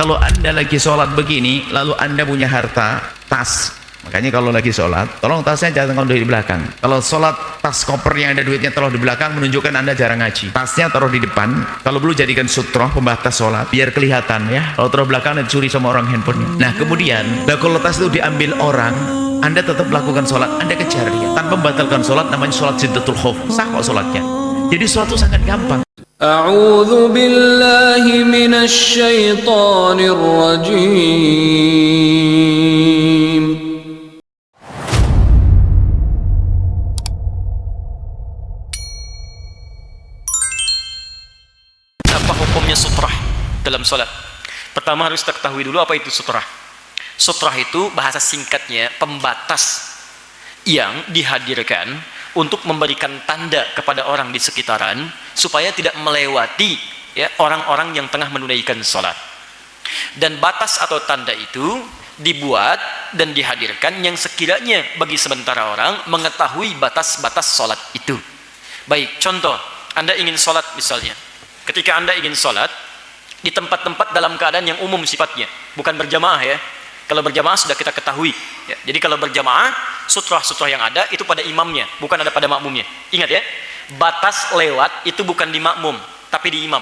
Kalau Anda lagi sholat begini, lalu Anda punya harta, tas, makanya kalau lagi sholat, tolong tasnya jangan taruh di belakang. Kalau sholat, tas koper yang ada duitnya taruh di belakang, menunjukkan Anda jarang ngaji. Tasnya taruh di depan, kalau perlu jadikan sutroh, pembatas sholat, biar kelihatan ya. Kalau taruh belakang, dicuri sama orang handphonenya. Nah kemudian, kalau tas itu diambil orang, Anda tetap lakukan sholat, Anda kejar dia. Tanpa membatalkan sholat, namanya sholat Siddatul Khauf. Sah kok sholatnya. Jadi sholat itu sangat gampang. A'udzu billahi minasy syaithanir rajim. Apa hukumnya sutrah dalam sholat? Pertama harus kita ketahui dulu apa itu sutrah. Sutrah itu bahasa singkatnya pembatas yang dihadirkan untuk memberikan tanda kepada orang di sekitaran supaya tidak melewati ya orang-orang yang tengah menunaikan sholat. Dan batas atau tanda itu dibuat dan dihadirkan yang sekiranya bagi sementara orang mengetahui batas-batas sholat itu. Baik, contoh, Anda ingin sholat misalnya. Ketika Anda ingin sholat di tempat-tempat dalam keadaan yang umum sifatnya, bukan berjamaah ya. Kalau berjamaah sudah kita ketahui ya. Jadi kalau berjamaah, sutrah-sutrah yang ada itu pada imamnya, bukan ada pada makmumnya. Ingat ya, batas lewat itu bukan di makmum, tapi di imam.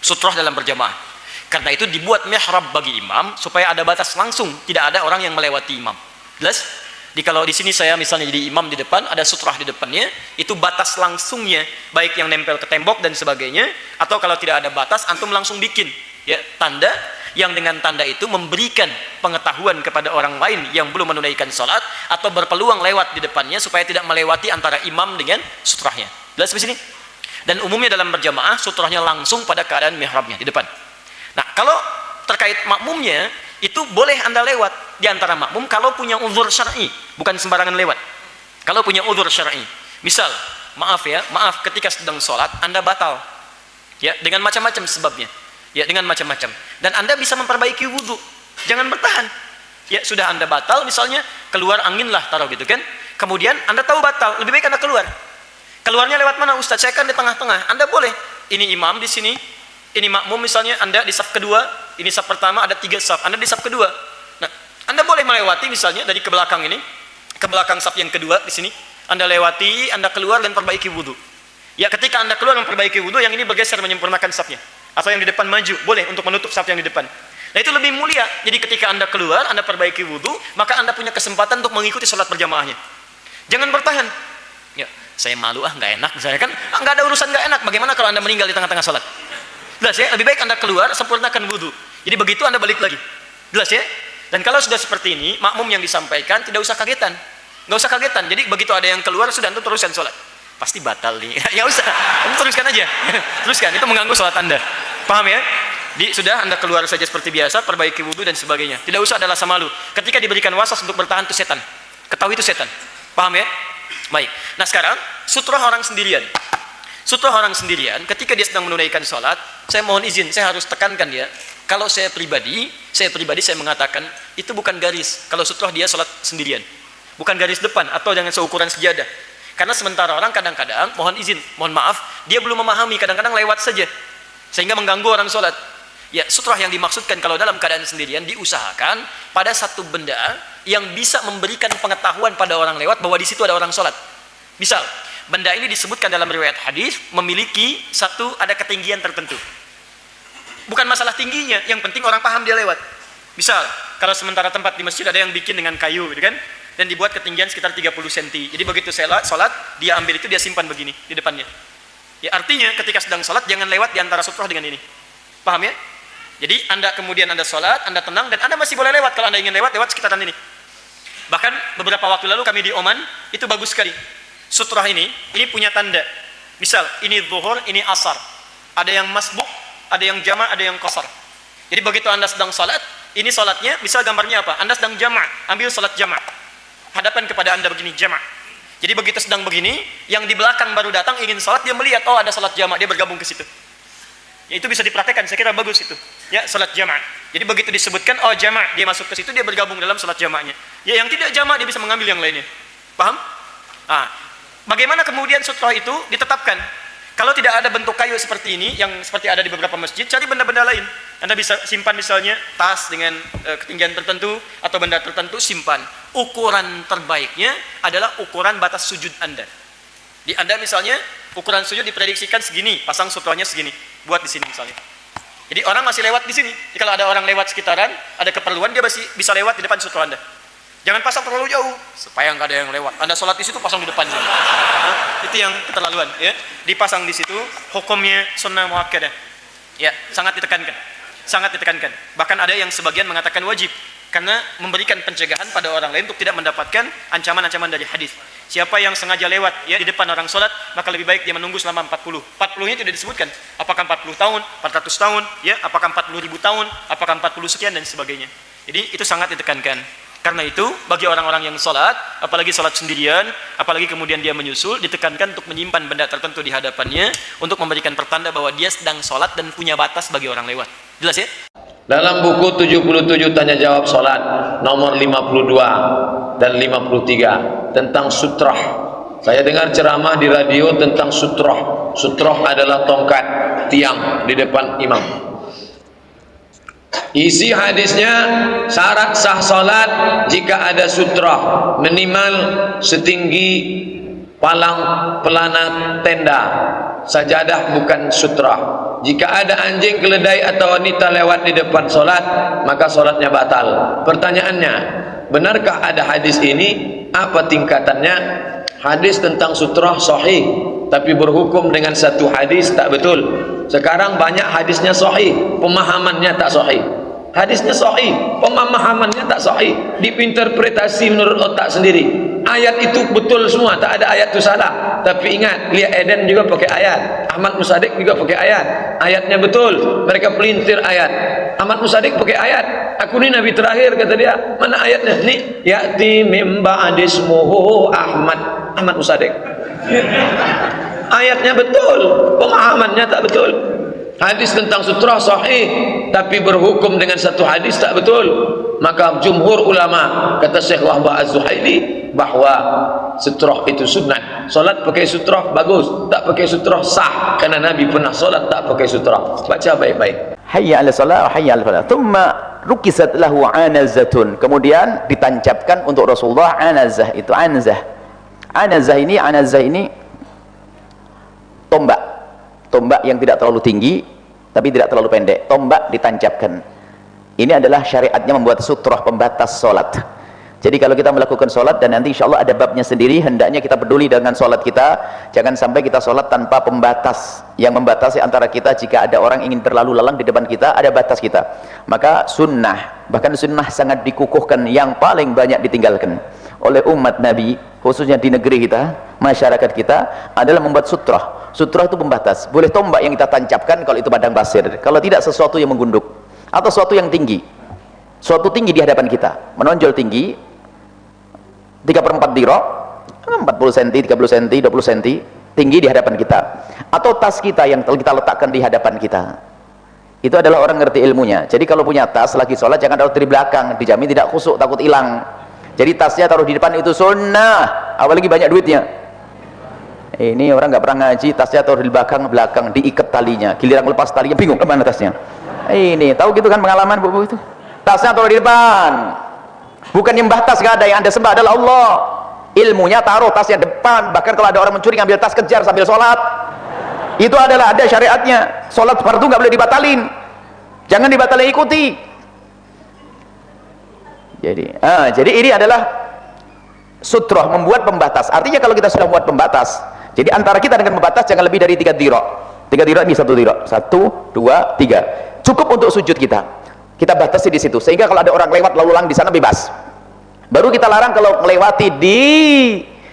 Sutrah dalam berjamaah. Karena itu dibuat mihrab bagi imam supaya ada batas langsung, tidak ada orang yang melewati imam. Jelas? Jadi kalau di sini saya misalnya jadi imam di depan, ada sutrah di depannya, itu batas langsungnya, baik yang nempel ke tembok dan sebagainya, atau kalau tidak ada batas, antum langsung bikin ya tanda yang dengan tanda itu memberikan pengetahuan kepada orang lain yang belum menunaikan sholat atau berpeluang lewat di depannya supaya tidak melewati antara imam dengan sutrahnya. Jelas di sini? Dan umumnya dalam berjamaah sutrahnya langsung pada keadaan mihrabnya di depan. Nah, kalau terkait makmumnya itu boleh Anda lewat di antara makmum kalau punya uzur syar'i, bukan sembarangan lewat. Kalau punya uzur syar'i. Misal, maaf ketika sedang sholat Anda batal. Ya, dengan macam-macam sebabnya. Ya, dengan macam-macam. Dan Anda bisa memperbaiki wudhu. Jangan bertahan. Ya, sudah Anda batal, misalnya keluar angin lah, taruh gitu kan. Kemudian Anda tahu batal, lebih baik Anda keluar. Keluarnya lewat mana Ustaz? Saya kan di tengah-tengah. Anda boleh. Ini imam di sini, ini makmum misalnya, Anda di saf kedua, ini saf pertama, ada 3 saf. Anda di saf kedua. Nah, Anda boleh melewati misalnya dari ke belakang ini, ke belakang saf yang kedua di sini. Anda lewati, Anda keluar dan perbaiki wudhu. Ya, ketika Anda keluar memperbaiki wudhu, yang ini bergeser menyempurnakan safnya. Atau yang di depan maju, boleh untuk menutup saf yang di depan. Nah itu lebih mulia. Jadi ketika Anda keluar, Anda perbaiki wudhu, maka Anda punya kesempatan untuk mengikuti sholat berjamaahnya. Jangan bertahan. Ya, saya malu nggak enak. Misalnya kan, nggak ada urusan nggak enak. Bagaimana kalau Anda meninggal di tengah-tengah sholat? Jelas ya, lebih baik Anda keluar, sempurnakan wudhu. Jadi begitu Anda balik lagi. Jelas ya? Dan kalau sudah seperti ini, makmum yang disampaikan tidak usah kagetan. Nggak usah kagetan. Jadi begitu ada yang keluar, sudah Anda teruskan sholat. Pasti batal nih. Ya usah, Anda teruskan aja. Teruskan, itu mengganggu sholat Anda. Paham ya? Sudah Anda keluar saja seperti biasa, perbaiki wudhu dan sebagainya. Tidak usah ada rasa malu. Ketika diberikan waswas untuk bertahan itu setan. Ketahui itu setan. Paham ya? Baik. Nah sekarang, sutrah orang sendirian. Sutrah orang sendirian, ketika dia sedang menunaikan sholat, saya mohon izin, saya harus tekankan ya. Kalau saya pribadi saya mengatakan, itu bukan garis. Kalau sutrah dia sholat sendirian. Bukan garis depan, atau dengan seukuran sejadah. Karena sementara orang kadang-kadang, mohon izin, mohon maaf, dia belum memahami, kadang-kadang lewat saja. Sehingga mengganggu orang sholat. Ya, sutrah yang dimaksudkan kalau dalam keadaan sendirian, diusahakan pada satu benda yang bisa memberikan pengetahuan pada orang lewat bahwa di situ ada orang sholat. Misal, benda ini disebutkan dalam riwayat hadis memiliki ada ketinggian tertentu. Bukan masalah tingginya, yang penting orang paham dia lewat. Misal, kalau sementara tempat di masjid ada yang bikin dengan kayu, gitu kan? Dan dibuat ketinggian sekitar 30 cm. Jadi begitu saya sholat, dia ambil itu, dia simpan begini di depannya. Ya, artinya ketika sedang sholat jangan lewat di antara sutrah dengan ini. Paham ya? Jadi kemudian Anda sholat, Anda tenang, dan Anda masih boleh lewat. Kalau Anda ingin lewat sekitaran ini. Bahkan beberapa waktu lalu kami di Oman, itu bagus sekali. Sutrah ini punya tanda. Misal, ini zuhur, ini asar. Ada yang masbuk, ada yang jama', ada yang qasar. Jadi begitu Anda sedang sholat, ini sholatnya, misal gambarnya apa? Anda sedang jama', ambil sholat jama'. Hadapan kepada Anda begini, jama'. Jadi begitu sedang begini, yang di belakang baru datang ingin sholat, dia melihat, oh ada sholat jama', dia bergabung ke situ. Ya, itu bisa dipraktekkan, saya kira bagus itu. Ya, sholat jama'. Jadi begitu disebutkan, oh jama', dia masuk ke situ, dia bergabung dalam sholat jama'nya. Ya, yang tidak jama', dia bisa mengambil yang lainnya. Paham? Bagaimana kemudian sutrah itu ditetapkan? Kalau tidak ada bentuk kayu seperti ini, yang seperti ada di beberapa masjid, cari benda-benda lain. Anda bisa simpan misalnya tas dengan ketinggian tertentu, atau benda tertentu, simpan. Ukuran terbaiknya adalah ukuran batas sujud Anda. Di Anda misalnya, ukuran sujud diprediksikan segini, pasang sutranya segini. Buat di sini misalnya. Jadi orang masih lewat di sini. Jadi kalau ada orang lewat sekitaran, ada keperluan, dia masih bisa lewat di depan sutra Anda. Jangan pasang terlalu jauh supaya nggak ada yang lewat. Anda sholat di situ pasang di depan. Itu yang keterlaluan. Ya, dipasang di situ. Hukumnya sunnah muakkadah. Ya, sangat ditekankan. Sangat ditekankan. Bahkan ada yang sebagian mengatakan wajib karena memberikan pencegahan pada orang lain untuk tidak mendapatkan ancaman-ancaman dari hadis. Siapa yang sengaja lewat ya di depan orang sholat, maka lebih baik dia menunggu selama 40. 40-nya tidak disebutkan. Apakah 40 tahun, 400 tahun, ya, apakah 40.000 tahun, apakah 40 sekian dan sebagainya. Jadi itu sangat ditekankan. Karena itu bagi orang-orang yang sholat, apalagi sholat sendirian, apalagi kemudian dia menyusul, ditekankan untuk menyimpan benda tertentu di hadapannya untuk memberikan pertanda bahwa dia sedang sholat dan punya batas bagi orang lewat. Jelas ya? Dalam buku 77 tanya jawab salat nomor 52 dan 53 tentang sutrah. Saya dengar ceramah di radio tentang sutrah. Sutrah adalah tongkat tiang di depan imam. Isi hadisnya, syarat sah salat jika ada sutrah minimal setinggi palang pelana tenda. Sajadah bukan sutrah. Jika ada anjing, keledai atau wanita lewat di depan solat, maka solatnya batal. Pertanyaannya, benarkah ada hadis ini? Apa tingkatannya? Hadis tentang sutrah sahih, tapi berhukum dengan satu hadis tak betul. Sekarang banyak hadisnya sahih, pemahamannya tak sahih. Hadisnya sahih, pemahamannya tak sahih, dipinterpretasi menurut otak sendiri. Ayat itu betul semua, tak ada ayat itu salah. Tapi ingat, Lia Eden juga pakai ayat, Ahmad Musadik juga pakai ayat. Ayatnya betul, mereka pelintir ayat. Ahmad Musadik pakai ayat, aku ni nabi terakhir, kata dia. Mana ayatnya? Nih, ya'ti mim ba'dismuhu Ahmad Musadik. Ayatnya betul, pemahamannya tak betul. Hadis tentang sutrah sahih, tapi berhukum dengan satu hadis tak betul. Maka jumhur ulama, kata Syekh Wahbah Az-Zuhaili, bahwa sutrah itu sunnah. Solat pakai sutrah bagus, tak pakai sutrah sah, karena Nabi pernah solat tak pakai sutrah. Baca baik-baik. Hayya 'ala shalah wa hayya 'ala falah. Thumma rukisat lahu 'anazatun. Kemudian ditancapkan untuk Rasulullah anazah. Itu anazah. Anazah ini tombak. Tombak yang tidak terlalu tinggi tapi tidak terlalu pendek. Tombak ditancapkan. Ini adalah syariatnya membuat sutrah pembatas solat. Jadi kalau kita melakukan solat, dan nanti insya Allah ada babnya sendiri, hendaknya kita peduli dengan solat kita. Jangan sampai kita solat tanpa pembatas yang membatasi antara kita. Jika ada orang ingin berlalu lalang di depan kita, ada batas kita. Maka sunnah, bahkan sunnah sangat dikukuhkan, yang paling banyak ditinggalkan oleh umat Nabi, khususnya di negeri kita, masyarakat kita, adalah membuat sutrah. Sutrah itu pembatas. Boleh tombak yang kita tancapkan kalau itu padang pasir, kalau tidak sesuatu yang menggunduk atau sesuatu yang tinggi, suatu tinggi di hadapan kita, menonjol tinggi 3/4 dirok, 40 cm, 30 cm, 20 cm tinggi di hadapan kita, atau tas kita yang kita letakkan di hadapan kita. Itu adalah orang ngerti ilmunya. Jadi kalau punya tas lagi sholat, jangan taruh di belakang, dijamin tidak khusuk, takut hilang. Jadi tasnya taruh di depan itu sunnah, apalagi banyak duitnya. Ini orang nggak pernah ngaji, tasnya taruh di belakang, diikat talinya, giliran lepas talinya bingung kemana tasnya. Ini tahu gitu kan pengalaman bu itu, tasnya taruh di depan, bukan nyembah tas, gak ada. Yang anda sembah adalah Allah. Ilmunya taruh tasnya depan. Bahkan kalau ada orang mencuri, ngambil tas, kejar sambil sholat. Itu adalah ada syariatnya. Sholat fardu nggak boleh dibatalin, jangan dibatalin, ikuti. Jadi ini adalah sutroh, membuat pembatas. Artinya kalau kita sudah membuat pembatas, jadi antara kita dengan pembatas jangan lebih dari 3 dirok. 3 dirok ini 1 dirok, 1, 2, 3, cukup untuk sujud kita. Kita batasi di situ, sehingga kalau ada orang lewat lalu lalang di sana bebas. Baru kita larang kalau melewati di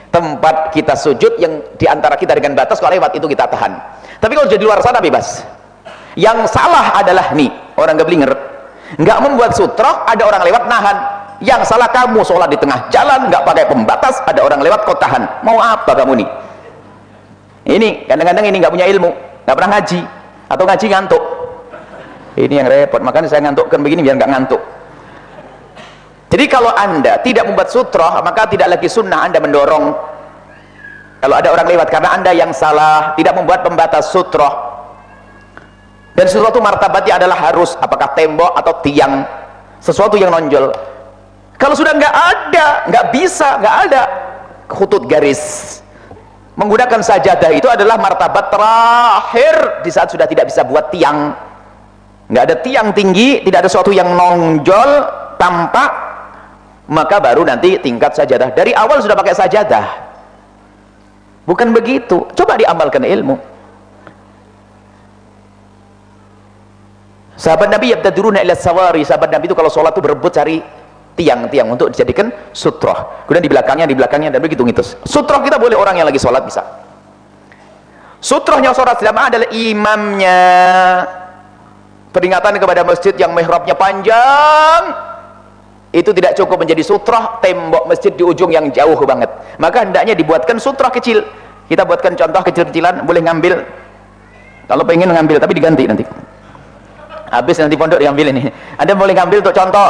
tempat kita sujud yang diantara kita dengan batas, kalau lewat itu kita tahan. Tapi kalau jadi luar sana bebas. Yang salah adalah nih orang geblinger, nggak membuat sutroh, ada orang lewat nahan. Yang salah kamu, sholat di tengah jalan nggak pakai pembatas, ada orang lewat kau tahan. Mau apa kamu nih? Ini kadang-kadang ini nggak punya ilmu, nggak pernah ngaji, atau ngaji ngantuk. Ini yang repot, makanya saya ngantukkan begini biar nggak ngantuk. Jadi kalau anda tidak membuat sutroh, maka tidak lagi sunnah anda mendorong Kalau ada orang lewat, karena anda yang salah tidak membuat pembatas sutroh. Dan sesuatu martabatnya adalah harus apakah tembok atau tiang, sesuatu yang nonjol. Kalau sudah nggak ada, nggak bisa, nggak ada khutut garis, menggunakan sajadah itu adalah martabat terakhir di saat sudah tidak bisa buat tiang. Nggak ada tiang tinggi, tidak ada sesuatu yang nonjol tampak, maka baru nanti tingkat sajadah. Dari awal sudah pakai sajadah, bukan begitu. Coba diamalkan ilmu. Sahabat Nabi yabtaduruna ila sawari, sahabat Nabi itu kalau sholat itu berebut cari tiang-tiang untuk dijadikan sutroh. Kemudian di belakangnya dan begitu ngitus. Sutroh kita boleh orang yang lagi sholat bisa. Sutrohnya sholat jamaah adalah imamnya. Peringatan kepada masjid yang mihrabnya panjang itu tidak cukup menjadi sutroh tembok masjid di ujung yang jauh banget. Maka hendaknya dibuatkan sutroh kecil. Kita buatkan contoh kecil-kecilan, boleh ngambil. Kalau pengen ngambil tapi diganti nanti. Habis nanti pondok diambil ini. Anda boleh ngambil untuk contoh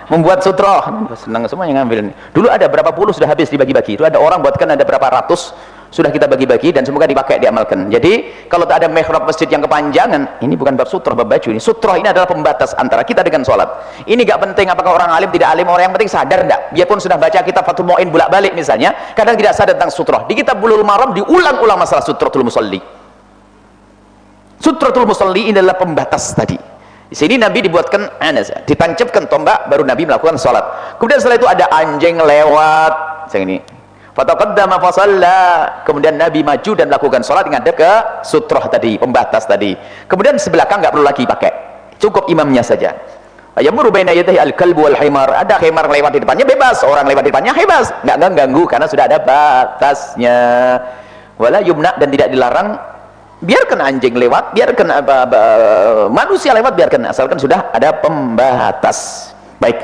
membuat sutroh. Senang semuanya ngambil ini. Dulu ada berapa puluh sudah habis dibagi-bagi. Itu ada orang buatkan ada berapa ratus sudah kita bagi-bagi dan semoga dipakai diamalkan. Jadi kalau tak ada mihrab masjid yang kepanjangan, ini bukan bab sutroh, bab baju ini. Sutroh ini adalah pembatas antara kita dengan sholat. Ini gak penting apakah orang alim tidak alim, orang yang penting sadar enggak. Biarpun sudah baca kitab Fathul Mu'in bolak-balik misalnya, kadang tidak sadar tentang sutroh. Di kitab Bulughul Maram diulang-ulang masalah sutrotul musalli. Sutrotul musalli ini adalah pembatas tadi. Di sini Nabi dibuatkan ditancapkan tombak, baru Nabi melakukan sholat. Kemudian setelah itu ada anjing lewat yang ini, fataqaddama fasalla, kemudian Nabi maju dan melakukan sholat yang ada ke sutroh tadi, pembatas tadi. Kemudian sebelakang nggak perlu lagi pakai, cukup imamnya saja. Ayamuru baina yadayhi al-kalbu wal himar, ada himar lewat di depannya bebas, orang lewat di depannya bebas, nggak ganggu karena sudah ada batasnya. Wala yumna, dan tidak dilarang. Biarkan anjing lewat, biarkan manusia lewat, biarkan, asalkan sudah ada pembatas. Baik.